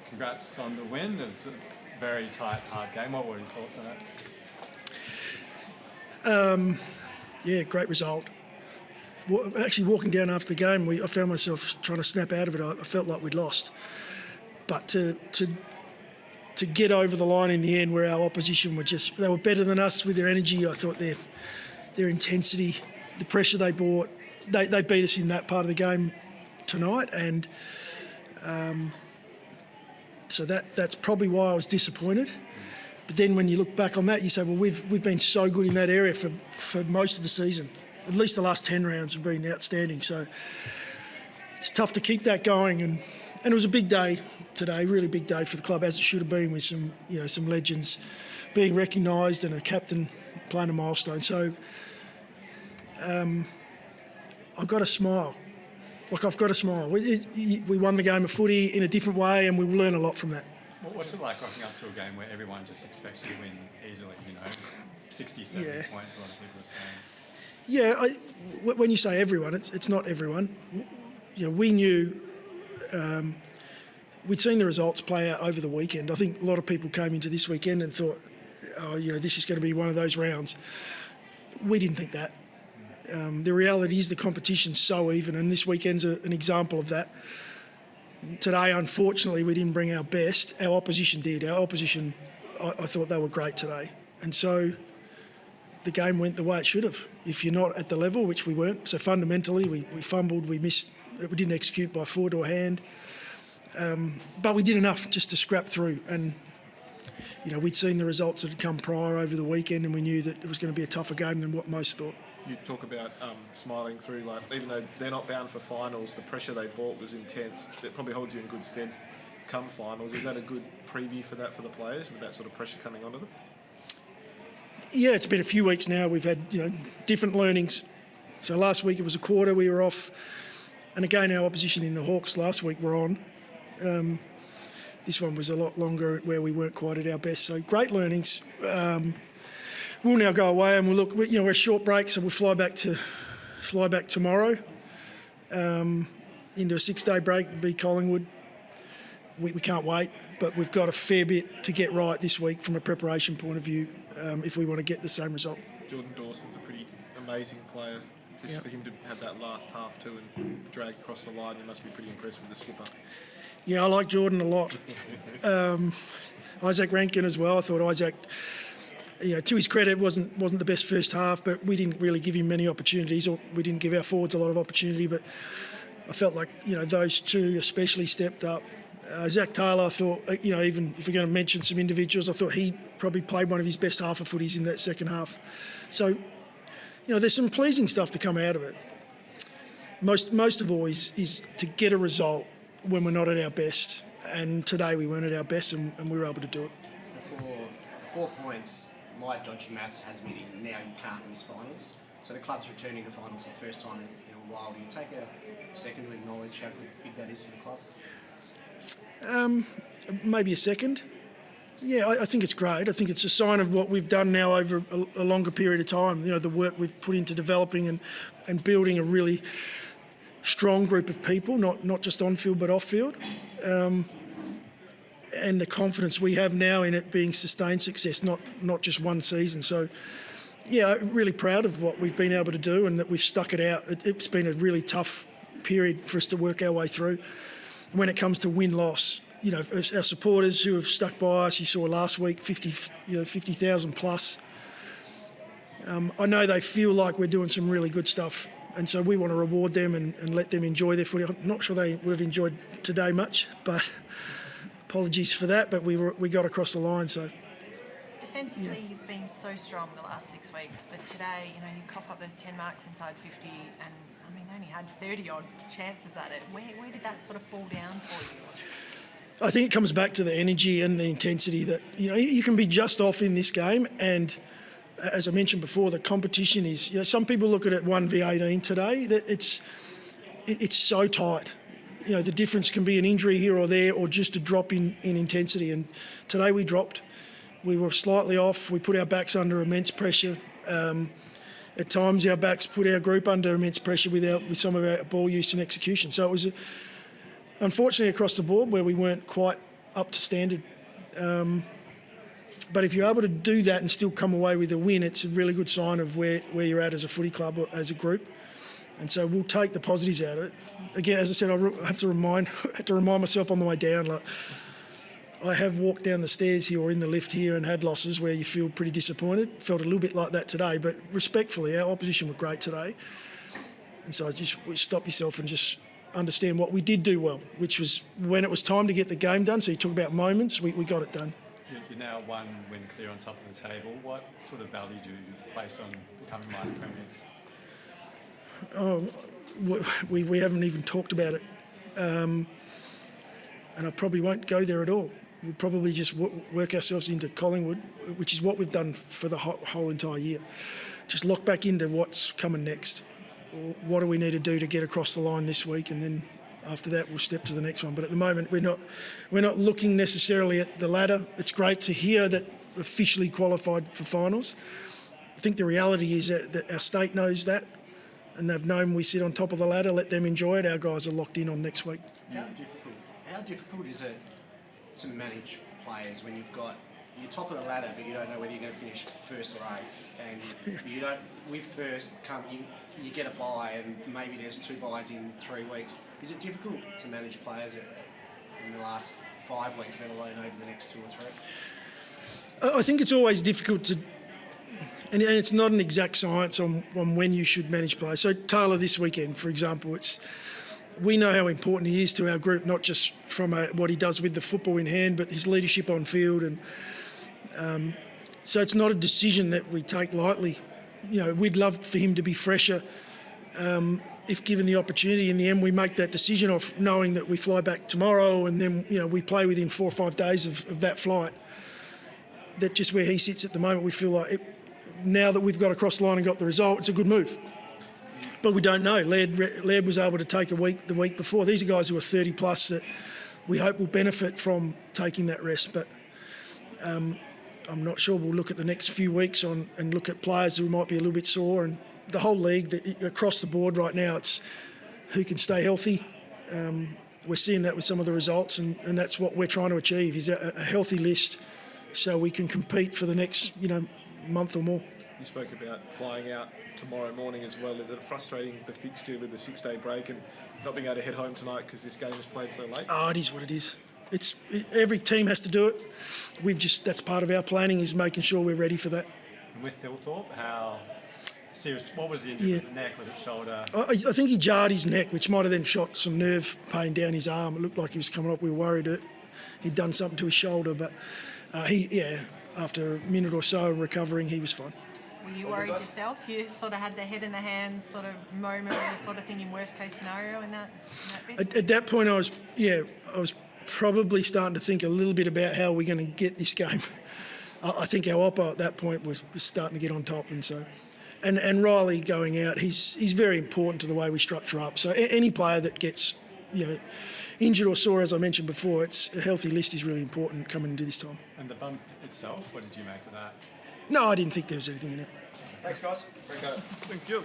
Congrats on the win. It was a very tight, hard game. What were your thoughts on that? Yeah, great result. Actually, walking down after the game, I found myself trying to snap out of it. I felt like we'd lost. But to get over the line in the end, where our opposition they were better than us with their energy. I thought their intensity, the pressure they brought, they beat us in that part of the game tonight, and so that's probably why I was disappointed. But then when you look back on that, you say, well, we've been so good in that area for most of the season. At least the last 10 rounds have been outstanding. So it's tough to keep that going, and it was a big day today, really big day for the club, as it should have been, with some legends being recognised and a captain playing a milestone. So I've got to smile. I've got to smile. We won the game of footy in a different way, and we will learn a lot from that. What's it like rocking up to a game where everyone just expects you to win easily, 60, 70 points, a lot of people are saying? Yeah, when you say everyone, it's not everyone. We knew, we'd seen the results play out over the weekend. I think a lot of people came into this weekend and thought, this is going to be one of those rounds. We didn't think that. The reality is the competition's so even, and this weekend's an example of that. Today, unfortunately, we didn't bring our best. Our opposition did. Our opposition, I thought they were great today. And so the game went the way it should have. If you're not at the level, which we weren't, so fundamentally we fumbled, we missed, we didn't execute by foot or hand. But we did enough just to scrap through. And, we'd seen the results that had come prior over the weekend, and we knew that it was going to be a tougher game than what most thought. You talk about smiling through, even though they're not bound for finals, the pressure they brought was intense. That probably holds you in good stead come finals. Is that a good preview for that for the players, with that sort of pressure coming onto them? Yeah, it's been a few weeks now. We've had different learnings. So last week it was a quarter, we were off, and again our opposition in the Hawks last week were on. This one was a lot longer, where we weren't quite at our best. So great learnings. We'll now go away and we'll look. We're a short break, so we'll fly back tomorrow into a 6-day break. Be Collingwood. We can't wait, but we've got a fair bit to get right this week from a preparation point of view, if we want to get the same result. Jordan Dawson's a pretty amazing player. For him to have that last half too and drag across the line, you must be pretty impressed with the skipper. Yeah, I like Jordan a lot. Isaac Rankin as well. I thought Isaac, to his credit, wasn't the best first half, but we didn't really give him many opportunities, or we didn't give our forwards a lot of opportunity. But I felt like those two especially stepped up. Zach Taylor, I thought, even if we're going to mention some individuals, I thought he probably played one of his best half of footies in that second half. So, there's some pleasing stuff to come out of it. Most of all is to get a result when we're not at our best. And today we weren't at our best, and we were able to do it. For 4 points, my dodgy maths has me thinking now you can't miss finals. So the club's returning to finals for the first time in a while. Do you take a second to acknowledge how big that is for the club? Maybe a second. Yeah, I think it's great. I think it's a sign of what we've done now over a longer period of time. The work we've put into developing and building a really strong group of people, not just on field but off field, and the confidence we have now in it being sustained success, not just one season. So, yeah, really proud of what we've been able to do and that we've stuck it out. It's been a really tough period for us to work our way through. When it comes to win-loss, our supporters who have stuck by us, you saw last week 50,000 plus. I know they feel like we're doing some really good stuff, and so we want to reward them and let them enjoy their footy. I'm not sure they would have enjoyed today much, but apologies for that. But we got across the line. So defensively, you've been so strong the last 6 weeks, but today, you cough up those 10 marks inside 50, and they only had 30-odd chances at it. Where did that sort of fall down for you? I think it comes back to the energy and the intensity that, you can be just off in this game. And as I mentioned before, the competition is, some people look at it 1v18 today, that it's so tight. The difference can be an injury here or there, or just a drop in intensity. And today we dropped. We were slightly off. We put our backs under immense pressure. At times our backs put our group under immense pressure with some of our ball use and execution. So it was unfortunately across the board where we weren't quite up to standard. But if you're able to do that and still come away with a win, it's a really good sign of where you're at as a footy club or as a group. And so we'll take the positives out of it. Again, as I said, I have to remind myself on the way down. Like, I have walked down the stairs here or in the lift here and had losses where you feel pretty disappointed. Felt a little bit like that today, but respectfully, our opposition were great today. And so I just stop yourself and just understand what we did do well, which was when it was time to get the game done. So you talk about moments, we got it done. You're now one win clear on top of the table. What sort of value do you place on becoming minor premiers? We haven't even talked about it. And I probably won't go there at all. We'll probably just work ourselves into Collingwood, which is what we've done for the whole entire year. Just lock back into what's coming next. What do we need to do to get across the line this week, and then after that we'll step to the next one. But at the moment we're not looking necessarily at the ladder. It's great to hear that officially qualified for finals. I think the reality is that our state knows that, and they've known we sit on top of the ladder. Let them enjoy it. Our guys are locked in on next week. How difficult is it to manage players when you're top of the ladder, but you don't know whether you're going to finish first or eighth, and you don't with first you get a bye, and maybe there's 2 byes in 3 weeks. Is it difficult to manage players in the last 5 weeks, let alone over the next 2 or 3? I think it's always difficult to, and it's not an exact science on when you should manage players. So Taylor this weekend, for example, we know how important he is to our group, not just from what he does with the football in hand, but his leadership on field. And so it's not a decision that we take lightly. You know, we'd love for him to be fresher if given the opportunity. In the end, we make that decision off knowing that we fly back tomorrow, and then we play within 4 or 5 days of that flight. That just where he sits at the moment, we feel like now that we've got across the line and got the result, it's a good move. But we don't know. Laird was able to take a week the week before. These are guys who are 30 plus that we hope will benefit from taking that rest. But I'm not sure. We'll look at the next few weeks and look at players who might be a little bit sore. And the whole league, across the board right now, it's who can stay healthy. We're seeing that with some of the results, and that's what we're trying to achieve, is a healthy list so we can compete for the next month or more. You spoke about flying out tomorrow morning as well. Is it frustrating, the fixture with the 6-day break and not being able to head home tonight because this game is played so late? It is what it is. Every team has to do it. That's part of our planning, is making sure we're ready for that. And with Thilthorpe, how serious? What was the injury? Was it neck? Was it shoulder? I think he jarred his neck, which might have then shot some nerve pain down his arm. It looked like he was coming up. We were worried that he'd done something to his shoulder, but after a minute or so of recovering, he was fine. Were you worried yourself? You sort of had the head in the hands sort of moment where you're sort of thinking worst case scenario in that bit? At that point, I was probably starting to think a little bit about how we're going to get this game. I think our oppo at that point was starting to get on top, and so, and Riley going out, he's very important to the way we structure up. So any player that gets injured or sore, as I mentioned before, a healthy list is really important coming into this time. And the bump itself, what did you make of that? No, I didn't think there was anything in it. Thanks, guys. Thank you.